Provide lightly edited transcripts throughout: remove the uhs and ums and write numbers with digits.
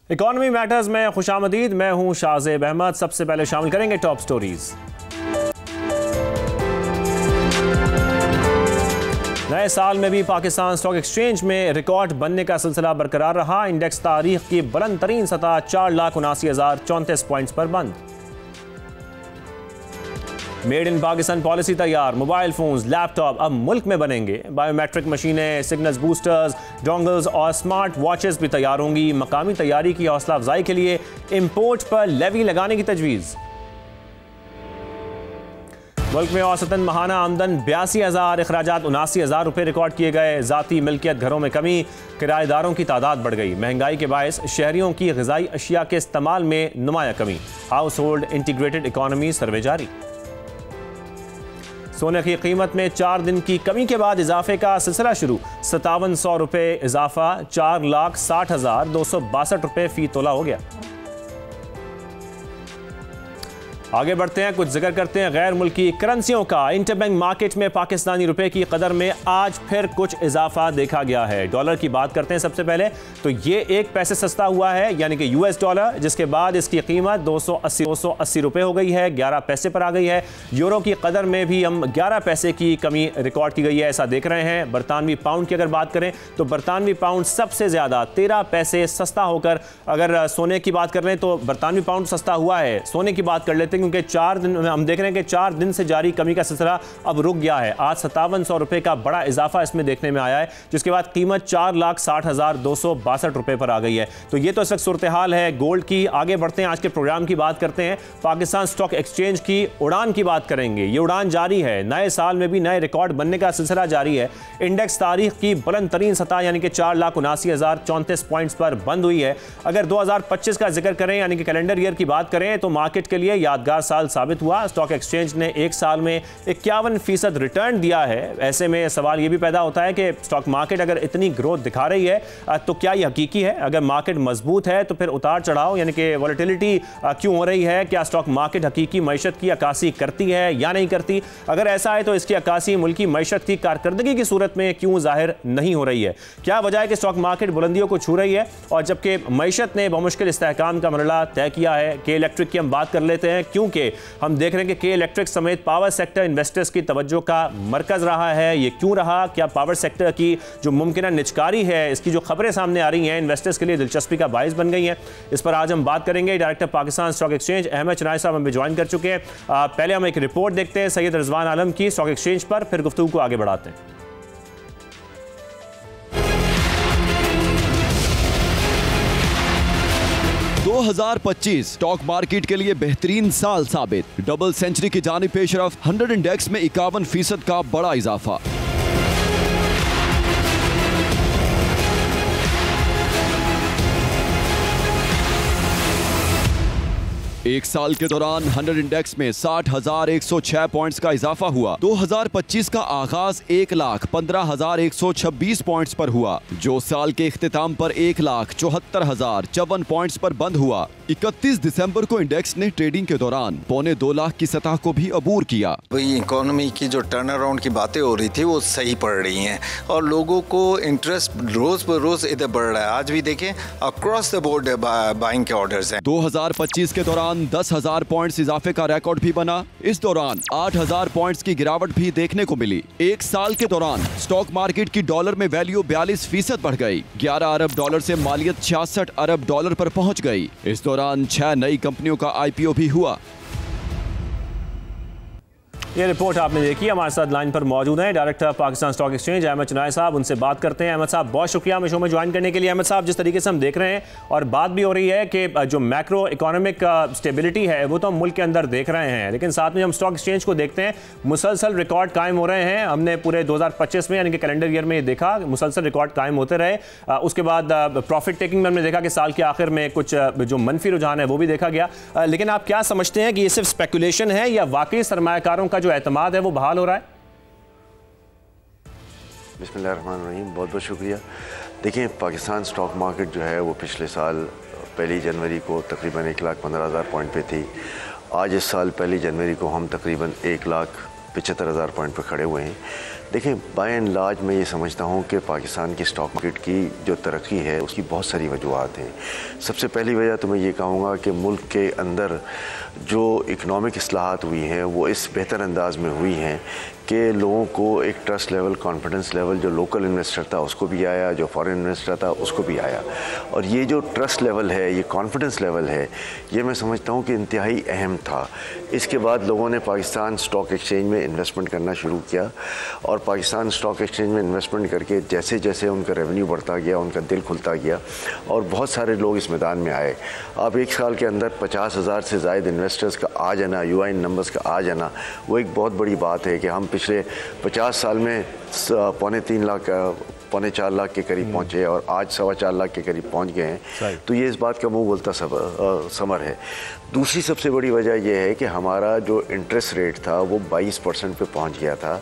Economy matters में खुशामदीद। मैं हूं शाहजेब अहमद। सबसे पहले शामिल करेंगे टॉप स्टोरीज। नए साल में भी पाकिस्तान स्टॉक एक्सचेंज में रिकॉर्ड बनने का सिलसिला बरकरार रहा। इंडेक्स तारीख की बुलंद तरीन सतह 4,79,034 पॉइंट्स पर बंद। मेड इन पाकिस्तान पॉलिसी तैयार। मोबाइल फोन्स, लैपटॉप अब मुल्क में बनेंगे। बायोमेट्रिक मशीनें, सिग्नल्स बूस्टर्स, डोंगल्स और स्मार्ट वॉचेस भी तैयार होंगी। मकामी तैयारी की हौसला अफजाई के लिए इंपोर्ट पर लेवी लगाने की तजवीज़। मुल्क में औसतन माहाना आमदन 82,000, अखराजात 79,000 रुपये रिकॉर्ड किए गए। ज़ाती मिल्कियत घरों में कमी, किराएदारों की तादाद बढ़ गई। महंगाई के बायस शहरियों की ग़िज़ाई अशिया के इस्तेमाल में नुमाया कमी। हाउस होल्ड इंटीग्रेटेड इकॉनमी सर्वे जारी। सोने की कीमत में 4 दिन की कमी के बाद इजाफे का सिलसिला शुरू। 5700 रुपये इजाफा 4,60,262 रुपये फी तोला हो गया। आगे बढ़ते हैं, कुछ जिक्र करते हैं गैर मुल्की करेंसियों का। इंटरबैंक मार्केट में पाकिस्तानी रुपए की कदर में आज फिर कुछ इजाफा देखा गया है। डॉलर की बात करते हैं सबसे पहले, तो ये 1 पैसे सस्ता हुआ है, यानी कि US डॉलर, जिसके बाद इसकी कीमत 280 रुपये हो गई है, 11 पैसे पर आ गई है। यूरो की कदर में भी हम 11 पैसे की कमी रिकॉर्ड की गई है, ऐसा देख रहे हैं। बरतानवी पाउंड की अगर बात करें तो बरतानवी पाउंड सबसे ज़्यादा 13 पैसे सस्ता होकर, अगर सोने की बात कर रहे हैं तो बरतानवी पाउंड सस्ता हुआ है। सोने की बात कर लेते हैं, क्योंकि 4 दिन हम देख रहे हैं कि 4 दिन से जारी कमी का सिलसिला अब रुक गया है। आज 5700 रुपये का बड़ा इजाफा इसमें देखने में आया है, जिसके बाद कीमत 4,60,262 रुपये पर आ गई है। तो ये तो इस वक्त सूरत हाल है गोल्ड की। आगे बढ़ते हैं, आज के प्रोग्राम की बात करते हैं। पाकिस्तान स्टॉक एक्सचेंज की उड़ान की बात करेंगे। ये उड़ान जारी है, नए साल में भी नए रिकॉर्ड बनने का सिलसिला जारी है। इंडेक्स तारीख की बुलंद तरीन सतह यानी कि 4,79,034 पॉइंट्स पर बंद हुई है। अगर 2025 का जिक्र करें यानी कि कैलेंडर ईयर की बात करें तो मार्केट के लिए यादगार साल साबित हुआ। स्टॉक एक्सचेंज ने एक साल में 51% रिटर्न दिया है। ऐसे में सवाल यह भी पैदा होता है कि स्टॉक मार्केट अगर इतनी ग्रोथ दिखा रही है तो क्या यह हकीकी है? अगर मार्केट मजबूत है तो फिर उतार चढ़ाव यानी कि वॉलेटिलिटी क्यों हो रही है? क्या स्टॉक मार्केट हकीकी मईशत की अक्कासी करती है या नहीं करती? अगर ऐसा है तो इसकी अक्कासी मुल्की मईशत की कारकर्दगी की सूरत में क्यों जाहिर नहीं हो रही है? क्या वजह है कि स्टॉक मार्केट बुलंदियों को छू रही है और जबकि मईशत ने बमुश्किल इस्तेहकाम का मरहला तय किया है? के इलेक्ट्रिक की हम बात कर लेते हैं, क्योंकि हम देख रहे हैं कि के इलेक्ट्रिक समेत पावर सेक्टर इन्वेस्टर्स की तवज्जो का मरकज रहा है। ये क्यों रहा? क्या पावर सेक्टर की जो मुमकिन निचकारी है, इसकी जो खबरें सामने आ रही हैं, इन्वेस्टर्स के लिए दिलचस्पी का बाइस बन गई हैं? इस पर आज हम बात करेंगे। Director Pakistan stock exchange Ahmed Chinoy साहब हमें ज्वाइन कर चुके हैं। पहले हम एक रिपोर्ट देखते हैं सैयद रिजवान आलम की स्टॉक एक्सचेंज पर, फिर गुफ्तगू को आगे बढ़ाते हैं। 2025 स्टॉक मार्केट के लिए बेहतरीन साल साबित। डबल सेंचुरी की जानिब पेशरफ। 100 इंडेक्स में 51% का बड़ा इजाफा। एक साल के दौरान 100 इंडेक्स में 60,106 पॉइंट्स का इजाफा हुआ। 2025 का आगाज 1,15,126 पॉइंट्स पर हुआ, जो साल के इख्तिताम पर 1,74,054 पॉइंट्स पर बंद हुआ। 31 दिसंबर को इंडेक्स ने ट्रेडिंग के दौरान 2.25 लाख की सतह को भी अबूर किया। वही इकोनॉमी की जो टर्न अराउंड की बातें हो रही थी वो सही पड़ रही हैं और लोगों को इंटरेस्ट रोज ब रोज इधर बढ़ रहा है। आज भी देखें अक्रॉस द बोर्ड बाइंग के ऑर्डर्स हैं। 2025 के दौरान 10,000 पॉइंट्स इजाफे का रिकॉर्ड भी बना। इस दौरान 8,000 पॉइंट्स की गिरावट भी देखने को मिली। एक साल के दौरान स्टॉक मार्केट की डॉलर में वैल्यू 42% बढ़ गई। 11 अरब डॉलर से मालियत 66 अरब डॉलर पर पहुंच गई। इस दौरान 6 नई कंपनियों का IPO भी हुआ। ये रिपोर्ट आपने देखी। हमारे साथ लाइन पर मौजूद हैं director Pakistan stock exchange Ahmed Chinoy साहब, उनसे बात करते हैं। अहमद साहब बहुत शुक्रिया हमें शो में ज्वाइन करने के लिए। अहमद साहब, जिस तरीके से हम देख रहे हैं और बात भी हो रही है कि जो मैक्रो इकोनॉमिक स्टेबिलिटी है वो तो हम मुल्क के अंदर देख रहे हैं, लेकिन साथ में हम स्टॉक एक्सचेंज को देखते हैं, मुसलसल रिकॉर्ड कायम हो रहे हैं। हमने पूरे 2025 में यानी कि कैलेंडर ईयर में देखा मुसलसल रिकॉर्ड कायम होते रहे। उसके बाद प्रॉफिट टेकिंग में हमने देखा कि साल के आखिर में कुछ जो मनफी रुझान है वो भी देखा गया। लेकिन आप क्या समझते हैं कि ये सिर्फ स्पेकुलेशन है या वाकई सरमायाकारों का जो एतमाद है वो बहाल हो रहा है? बिस्मिल्लाहिर्रहमानिर्रहीम, बहुत बहुत शुक्रिया। देखिए, पाकिस्तान स्टॉक मार्केट जो है वो पिछले साल 1 जनवरी को तकरीबन 1,15,000 पॉइंट पे थी। आज इस साल 1 जनवरी को हम तकरीबन 75,000 पॉइंट पर खड़े हुए हैं। देखें, बाय एंड लार्ज मैं ये समझता हूँ कि पाकिस्तान की स्टॉक मार्केट की जो तरक्की है उसकी बहुत सारी वजूहत हैं। सबसे पहली वजह तो मैं ये कहूँगा कि मुल्क के अंदर जो इकनॉमिक इस्लाहात हुई हैं वो इस बेहतर अंदाज में हुई हैं कि लोगों को एक ट्रस्ट लेवल, कॉन्फिडेंस लेवल, जो लोकल इन्वेस्टर था उसको भी आया, जो फॉरेन इन्वेस्टर था उसको भी आया। और ये जो ट्रस्ट लेवल है, ये कॉन्फिडेंस लेवल है, ये मैं समझता हूँ कि इंतहाई अहम था। इसके बाद लोगों ने पाकिस्तान स्टॉक एक्सचेंज में इन्वेस्टमेंट करना शुरू किया और पाकिस्तान स्टॉक एक्सचेंज में इन्वेस्टमेंट करके जैसे जैसे उनका रेवेन्यू बढ़ता गया, उनका दिल खुलता गया और बहुत सारे लोग इस मैदान में आए। अब एक साल के अंदर 50,000 से ज़ायद इन्वेस्टर्स का आ जाना, यूआईएन नंबर्स का आ जाना, वो एक बहुत बड़ी बात है कि हम पिछले 50 साल में 3.25 लाख, 4.25 लाख के करीब पहुँचे और आज 4.25 लाख के करीब पहुँच गए हैं। तो ये इस बात का मुंह बोलता समर है। दूसरी सबसे बड़ी वजह यह है कि हमारा जो इंटरेस्ट रेट था वो 22% पे पहुंच गया था।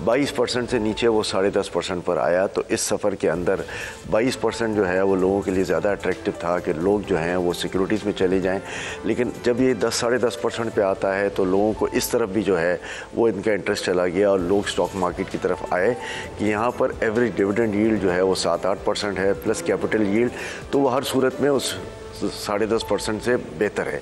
22% से नीचे वो 10.5% पर आया। तो इस सफ़र के अंदर 22% जो है वो लोगों के लिए ज़्यादा अट्रैक्टिव था कि लोग जो हैं वो सिक्योरिटीज़ में चले जाएं। लेकिन जब ये 10-10.5% पे आता है तो लोगों को इस तरफ भी जो है वो इनका इंटरेस्ट चला गया और लोग स्टॉक मार्केट की तरफ आए कि यहाँ पर एवरेज डिविडेंड यील्ड जो है वो 7-8% है प्लस कैपिटल यील्ड, तो वो हर सूरत में उस 10.5% से बेहतर है।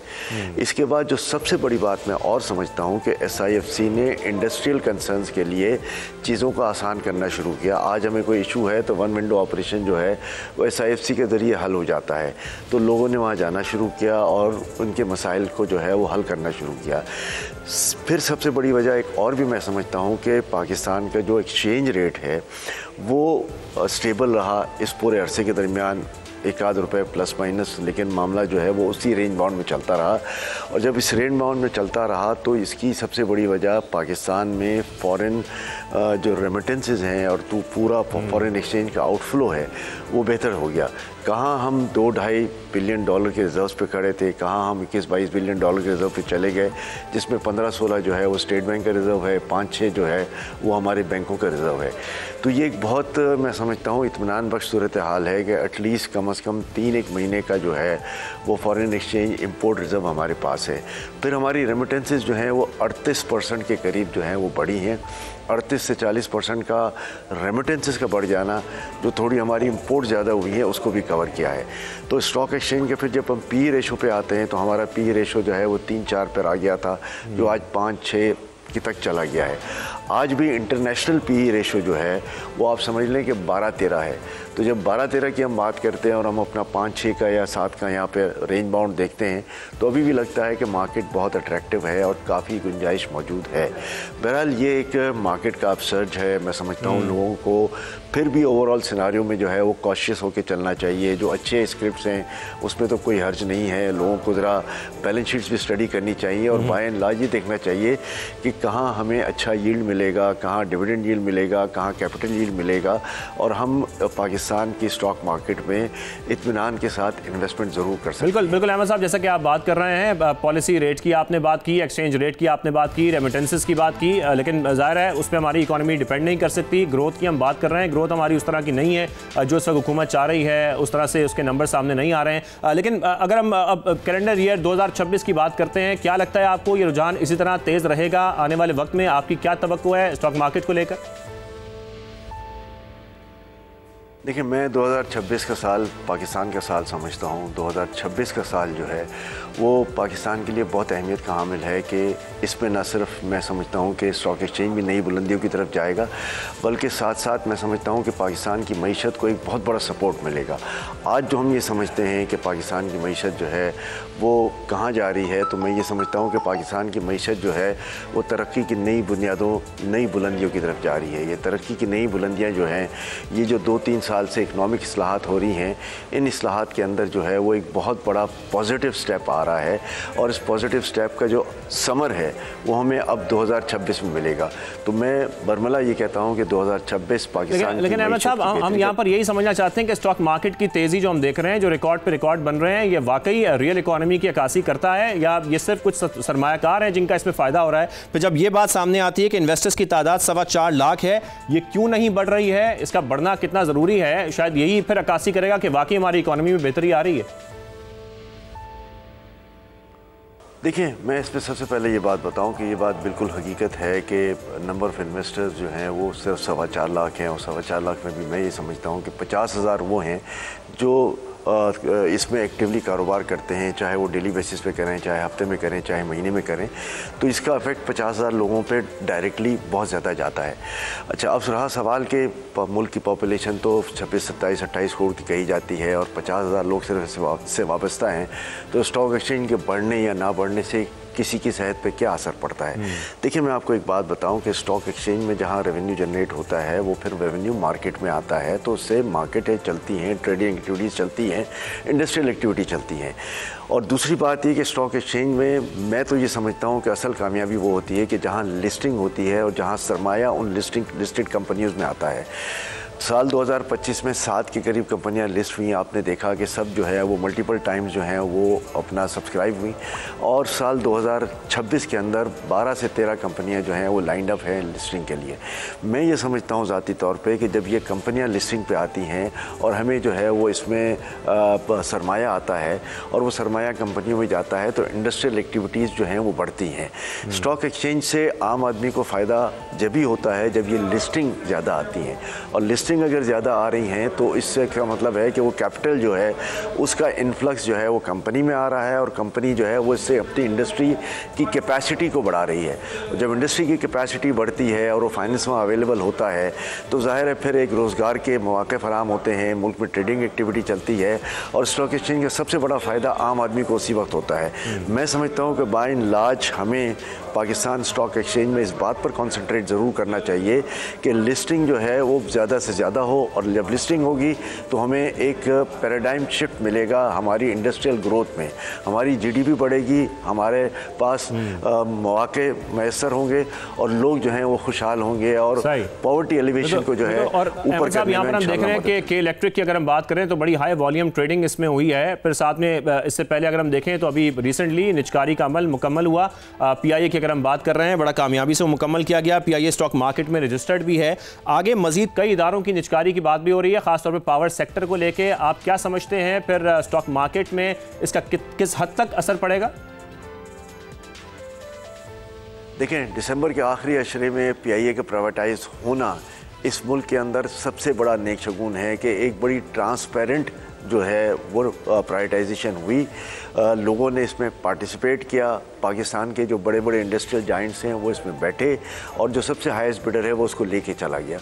इसके बाद जो सबसे बड़ी बात मैं और समझता हूँ कि SIFC ने इंडस्ट्रियल कंसर्न्स के लिए चीज़ों को आसान करना शुरू किया। आज हमें कोई इशू है तो वन विंडो ऑपरेशन जो है वो SIFC के ज़रिए हल हो जाता है। तो लोगों ने वहाँ जाना शुरू किया और उनके मसाइल को जो है वो हल करना शुरू किया। फिर सबसे बड़ी वजह एक और भी मैं समझता हूँ कि पाकिस्तान का जो एक्सचेंज रेट है वो स्टेबल रहा इस पूरे अरसे के दरमियान, 1-आध रुपये प्लस माइनस, लेकिन मामला जो है वो उसी रेंज बाउंड में चलता रहा। और जब इस रेंज बाउंड में चलता रहा तो इसकी सबसे बड़ी वजह पाकिस्तान में फ़ॉरेन जो रेमिटेंसेस हैं और तो पूरा फॉरेन एक्सचेंज का आउटफ्लो है वो बेहतर हो गया। कहाँ हम $2-2.5 बिलियन के रिज़र्व्स पे खड़े थे, कहाँ हम 21-22 बिलियन के रिज़र्व पे चले गए, जिसमें 15-16 जो है वो स्टेट बैंक का रिज़र्व है, 5-6 जो है वो हमारे बैंकों का रिज़र्व है। तो ये एक बहुत मैं समझता हूँ इत्मीनान बख्श सूरत हाल है कि एटलीस्ट कम से कम 3-1 महीने का जो है वो फॉरेन एक्सचेंज इंपोर्ट रिज़र्व हमारे पास है। फिर हमारी रेमिटेंसेस जो हैं वो 38% के करीब जो हैं वो बढ़ी हैं। 38 से 40% का रेमिटेंसेस का बढ़ जाना, जो थोड़ी हमारी इंपोर्ट ज़्यादा हुई है उसको भी कवर किया है। तो स्टॉक एक्सचेंज के फिर जब हम पी रेशो पे आते हैं तो हमारा पी रेशो जो है वो 3-4 पर आ गया था, जो आज 5-6 की तक चला गया है। आज भी इंटरनेशनल पी रेशो जो है वो आप समझ लें कि 12-13 है। तो जब 12-13 की हम बात करते हैं और हम अपना 5-6 का या 7 का यहाँ पे रेंज बाउंड देखते हैं तो अभी भी लगता है कि मार्केट बहुत अट्रैक्टिव है और काफ़ी गुंजाइश मौजूद है। बहरहाल ये एक मार्केट का अपसर्ज है। मैं समझता हूँ लोगों को फिर भी ओवरऑल सिनारियो में जो है वो कॉशियस होकर चलना चाहिए। जो अच्छे स्क्रिप्ट्स हैं उसमें तो कोई हर्ज नहीं है। लोगों को ज़रा बैलेंस शीट्स भी स्टडी करनी चाहिए और बाय एंड लार्ज ये देखना चाहिए कि कहाँ हमें अच्छा यील्ड मिलेगा, कहाँ डिविडेंड यील्ड मिलेगा, कहाँ कैपिटल यील्ड मिलेगा, और हम पाकिस्तान की स्टॉक मार्केट में इत्मीनान के साथ इन्वेस्टमेंट ज़रूर कर सकते हैं। बिल्कुल बिल्कुल अहमद साहब, जैसा कि आप बात कर रहे हैं, पॉलिसी रेट की आपने बात की, एक्सचेंज रेट की आपने बात की, रेमिटेंसेस की बात की, लेकिन जाहिर है उस पर हमारी इकॉनमी डिपेंड नहीं कर सकती। ग्रोथ की हम बात कर रहे हैं, ग्रोथ हमारी उस तरह की नहीं है जो इस वक्त हुकूमत चाह रही है, उस तरह से उसके नंबर सामने नहीं आ रहे हैं। लेकिन अगर हम अब कैलेंडर ईयर 2026 की बात करते हैं, क्या लगता है आपको ये रुझान इसी तरह तेज़ रहेगा आने वाले वक्त में? आपकी क्या तवक्को है स्टॉक मार्केट को लेकर? देखिए, मैं 2026 का साल पाकिस्तान का साल समझता हूँ। 2026 का साल जो है वो पाकिस्तान के लिए बहुत अहमियत का हामिल है कि इसमें न सिर्फ मैं समझता हूँ कि स्टॉक एक्सचेंज भी नई बुलंदियों की तरफ जाएगा, बल्कि साथ साथ मैं समझता हूँ कि पाकिस्तान की मईशत को एक बहुत बड़ा सपोर्ट मिलेगा। आज जो हम ये समझते हैं कि पाकिस्तान की मईशत जो है वो कहाँ जा रही है, तो मैं ये समझता हूँ कि पाकिस्तान की मईशत जो है वो तरक्की की नई बुनियादों, नई बुलंदियों की तरफ जा रही है। ये तरक्की की नई बुलंदियाँ जो हैं, ये जो 2-3 साल से इकनॉमिक इस्लाहात हो रही हैं, इन इस्लाहात के अंदर जो है वो एक बहुत बड़ा पॉजिटिव स्टेप आ रहा है और इस पॉजिटिव स्टेप का जो समर है वो हमें अब 2026 में मिलेगा। तो मैं बरमला ये कहता हूँ कि 2026 पाकिस्तान। लेकिन अहमद साहब, हम यहाँ पर यही समझना चाहते हैं कि स्टॉक मार्केट की तेज़ी जो हम देख रहे हैं, जो रिकॉर्ड पे रिकॉर्ड बन रहे हैं, ये वाकई रियल इकोनॉमी की अक्कासी करता है या ये सिर्फ कुछ सरमायाकार हैं जिनका इसमें फ़ायदा हो रहा है? फिर जब ये बात सामने आती है कि इन्वेस्टर्स की तादाद 4.25 लाख है, ये क्यों नहीं बढ़ रही है, इसका बढ़ना कितना ज़रूरी है, शायद यही फिर अक्कासी करेगा कि वाकई हमारी इकोनॉमी में बेहतरी आ रही है। देखिए, मैं इस पर सबसे पहले ये बात बताऊं कि ये बात बिल्कुल हकीकत है कि नंबर ऑफ़ इन्वेस्टर्स जो हैं वो सिर्फ 4.25 लाख हैं, और 4.25 लाख में भी मैं ये समझता हूं कि 50,000 वो हैं जो इसमें एक्टिवली कारोबार करते हैं, चाहे वो डेली बेसिस पे करें, चाहे हफ्ते में करें, चाहे महीने में करें, तो इसका इफेक्ट 50,000 लोगों पे डायरेक्टली बहुत ज़्यादा जाता है। अच्छा, अब रहा सवाल कि मुल्क की पॉपुलेशन तो 26, 27, 28 करोड़ की कही जाती है और 50,000 लोग सिर्फ इससे वाबस्ता हैं, तो स्टॉक एक्सचेंज के बढ़ने या ना बढ़ने से किसी की सेहत पे क्या असर पड़ता है। देखिए, मैं आपको एक बात बताऊं कि स्टॉक एक्सचेंज में जहां रेवेन्यू जनरेट होता है वो फिर रेवेन्यू मार्केट में आता है, तो उससे मार्केटें चलती हैं, ट्रेडिंग एक्टिविटीज़ चलती हैं, इंडस्ट्रियल एक्टिविटी चलती हैं। और दूसरी बात ये कि स्टॉक एक्सचेंज में मैं तो ये समझता हूँ कि असल कामयाबी वो होती है कि जहाँ लिस्टिंग होती है और जहाँ सरमाया उन लिस्टेड कंपनियों में आता है। साल 2025 में 7 के करीब कंपनियां लिस्ट हुई। आपने देखा कि सब जो है वो मल्टीपल टाइम्स जो हैं वो अपना सब्सक्राइब हुई, और साल 2026 के अंदर 12 से 13 कंपनियां जो हैं वो लाइंड अप हैं लिस्टिंग के लिए। मैं ये समझता हूँ ज़ाती तौर पे कि जब ये कंपनियां लिस्टिंग पे आती हैं और हमें जो है वो इसमें सरमाया आता है और वो सरमाया कंपनियों में जाता है, तो इंडस्ट्रियल एक्टिविटीज़ जो हैं वो बढ़ती हैं। स्टॉक एक्सचेंज से आम आदमी को फ़ायदा जब ही होता है जब ये लिस्टिंग ज़्यादा आती हैं, और लिस्टिंग अगर ज़्यादा आ रही हैं तो इससे क्या मतलब है कि वो कैपिटल जो है उसका इन्फ्लक्स जो है वो कंपनी में आ रहा है, और कंपनी जो है वो इससे अपनी इंडस्ट्री की कैपेसिटी को बढ़ा रही है। जब इंडस्ट्री की कैपेसिटी बढ़ती है और वो फाइनेंस में अवेलेबल होता है तो ज़ाहिर है फिर एक रोज़गार के मौके फराहम होते हैं, मुल्क में ट्रेडिंग एक्टिविटी चलती है, और स्टॉक एक्सचेंज का सबसे बड़ा फ़ायदा आम आदमी को उसी वक्त होता है। मैं समझता हूँ कि बाय एंड लार्ज हमें पाकिस्तान स्टॉक एक्सचेंज में इस बात पर कॉन्सेंट्रेट ज़रूर करना चाहिए कि लिस्टिंग जो है वो ज़्यादा से ज़्यादा हो, और जब लिस्टिंग होगी तो हमें एक पैराडाइम शिफ्ट मिलेगा हमारी इंडस्ट्रियल ग्रोथ में, हमारी जीडीपी बढ़ेगी, हमारे पास मौके मैसर होंगे और लोग जो हैं वो खुशहाल होंगे, और पॉवर्टी एलिवेशन को जो है ऊपर करने में यहाँ पर हम देख रहे हैं कि के इलेक्ट्रिक की अगर हम बात करें तो बड़ी हाई वॉल्यूम ट्रेडिंग इसमें हुई है। फिर साथ में इससे पहले अगर हम देखें तो अभी रिसेंटली निचकारी का अमल मुकम्मल हुआ। पीआईए की अगर हम बात कर रहे हैं, बड़ा कामयाबी से मुकम्मल किया गया। पीआईए स्टॉक मार्केट में रजिस्टर्ड भी है। आगे मजीद कई इदारों की निचकारी की बात भी हो रही है, खासतौर पर पावर सेक्टर को लेके। आप क्या समझते हैं फिर स्टॉक मार्केट में इसका किस हद तक असर पड़ेगा? देखें, दिसंबर के आखिरी अशरे में पीआईए का प्राइवेटाइज होना इस मुल्क के अंदर सबसे बड़ा नेक शगुन है कि एक बड़ी ट्रांसपेरेंट जो है वो प्राइवेटाइजेशन हुई। लोगों ने इसमें पार्टिसिपेट किया, पाकिस्तान के जो बड़े बड़े इंडस्ट्रियल जाइंट्स हैं वो इसमें बैठे, और जो सबसे हाईएस्ट बिडर है वो उसको लेके चला गया।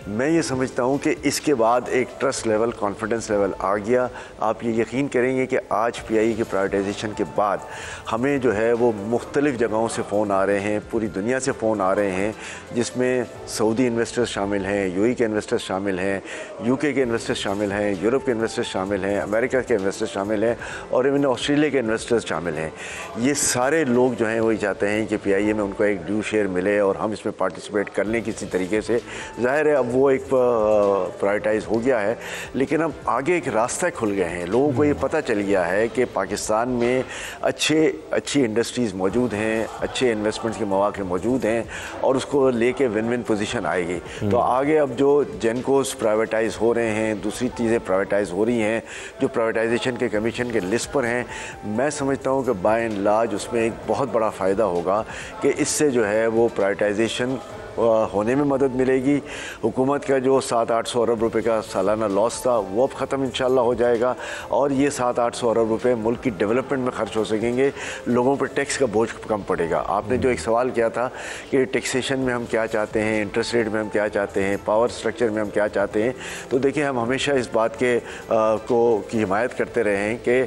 मैं ये समझता हूँ कि इसके बाद एक ट्रस्ट लेवल, कॉन्फिडेंस लेवल आ गया। आप ये यकीन करेंगे कि आज पीआईए की प्राइवेटाइजेशन के बाद हमें जो है वो मुख्तलिफ़ जगहों से फ़ोन आ रहे हैं, पूरी दुनिया से फ़ोन आ रहे हैं, जिसमें सऊदी इन्वेस्टर्स शामिल हैं, यूएई के इन्वेस्टर्स शामिल हैं, यूके के इन्वेस्टर्स शामिल हैं, यूरोप के इन्वेस्टर्स शामिल हैं, अमेरिका के इन्वेस्टर्स शामिल हैं, और इवन ऑस्ट्रेलिया के इन्वेस्टर्स शामिल हैं। ये सारे लोग जो हैं वही चाहते हैं कि पीआईए में उनको एक ड्यू शेयर मिले और हम इसमें पार्टिसिपेट कर लें किसी तरीके से। ज़ाहिर है अब वो एक प्राइवेटाइज हो गया है, लेकिन अब आगे एक रास्ता खुल गए हैं। लोगों को ये पता चल गया है कि पाकिस्तान में अच्छी इंडस्ट्रीज़ मौजूद हैं, अच्छे इन्वेस्टमेंट्स के मौके मौजूद हैं, और उसको लेके विन विन पोजीशन आएगी। तो आगे अब जो जेनकोस प्राइवेटाइज हो रहे हैं, दूसरी चीज़ें प्राइवेटाइज हो रही हैं जो प्राइवेटाइजेशन के कमीशन के लिस्ट पर हैं, मैं समझता हूँ कि बाय एंड लार्ज उसमें एक बहुत बड़ा फ़ायदा होगा कि इससे जो है वो प्राइवेटाइजेशन होने में मदद मिलेगी। हुकूमत का जो 700-800 अरब रुपए का सालाना लॉस था वो अब ख़त्म इंशाल्लाह हो जाएगा, और ये 700-800 अरब रुपए मुल्क की डेवलपमेंट में खर्च हो सकेंगे। लोगों पर टैक्स का बोझ कम पड़ेगा। आपने जो एक सवाल किया था कि टैक्सेशन में हम क्या चाहते हैं, इंटरेस्ट रेट में हम क्या चाहते हैं, पावर स्ट्रक्चर में हम क्या चाहते हैं, तो देखिए हम हमेशा इस बात के की हिमायत करते रहे हैं कि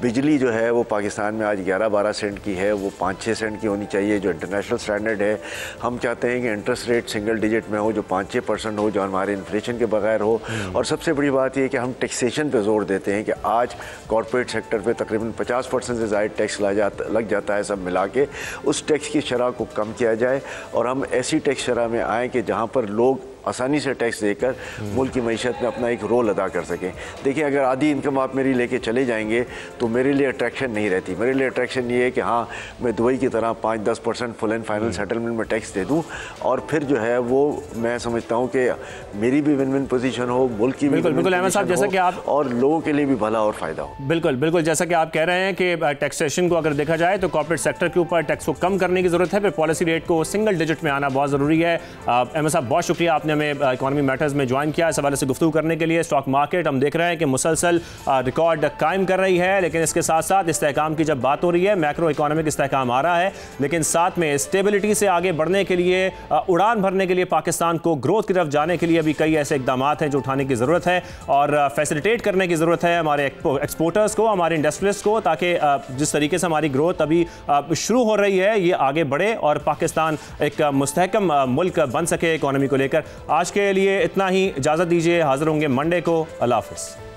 बिजली जो है वो पाकिस्तान में आज 11-12 सेंट की है, वो 5-6 सेंट की होनी चाहिए जो इंटरनेशनल स्टैंडर्ड है। हम चाहते हैं कि इंटरेस्ट रेट सिंगल डिजिट में हो, जो 5-6% हो, जो हमारे इन्फ्लेशन के बगैर हो। और सबसे बड़ी बात यह कि हम टैक्सेशन पे जोर देते हैं कि आज कॉर्पोरेट सेक्टर पे तकरीबन 50% से ज़्यादा टैक्स लग जाता है सब मिला के। उस टैक्स की शरह को कम किया जाए और हम ऐसी टैक्स शरह में आएँ कि जहाँ पर लोग आसानी से टैक्स देकर मुल्क की मईशत में अपना एक रोल अदा कर सकें। देखिए, अगर आधी इनकम आप मेरी लेके चले जाएंगे तो मेरे लिए अट्रैक्शन नहीं रहती। मेरे लिए अट्रैक्शन ये है कि हाँ, मैं दुबई की तरह 5-10% फुल एंड फाइनल सेटलमेंट में टैक्स दे दूँ, और फिर जो है वो मैं समझता हूँ कि मेरी भी विन विन पोजीशन हो, मुल्क की भी बिल्कुल अहमद साहब, जैसा कि आप और लोगों के लिए भी भला और फायदा हो। बिल्कुल जैसा कि आप कह रहे हैं कि टैक्सेशन को अगर देखा जाए तो कॉर्पोरेट सेक्टर के ऊपर टैक्स को कम करने की जरूरत है, फिर पॉलिसी रेट को सिंगल डिजिट में आना बहुत जरूरी है। अहमद साहब, बहुत शुक्रिया, आपने हमें इकोनॉमी मैटर्स में ज्वाइन किया, इस हवाले से गुफ्तगू करने के लिए। स्टॉक मार्केट हम देख रहे हैं कि मुसलसल रिकॉर्ड कायम कर रही है, लेकिन इसके साथ साथ इस्तेहकाम की जब बात हो रही है, मैक्रो इकोनॉमिक इस्तेहकाम आ रहा है, लेकिन साथ में स्टेबिलिटी से आगे बढ़ने के लिए, उड़ान भरने के लिए, पाकिस्तान को ग्रोथ की तरफ जाने के लिए अभी कई ऐसे इकदाम हैं जो उठाने की ज़रूरत है और फैसिलिटेट करने की ज़रूरत है हमारे एक्सपोर्टर्स को, हमारे इंडस्ट्रियलिस्ट को, ताकि जिस तरीके से हमारी ग्रोथ अभी शुरू हो रही है ये आगे बढ़े और पाकिस्तान एक मुस्तहकम मुल्क बन सके इकोनॉमी को लेकर। आज के लिए इतना ही, इजाज़त दीजिए, हाजिर होंगे मंडे को। अल्लाह हाफ़िज़।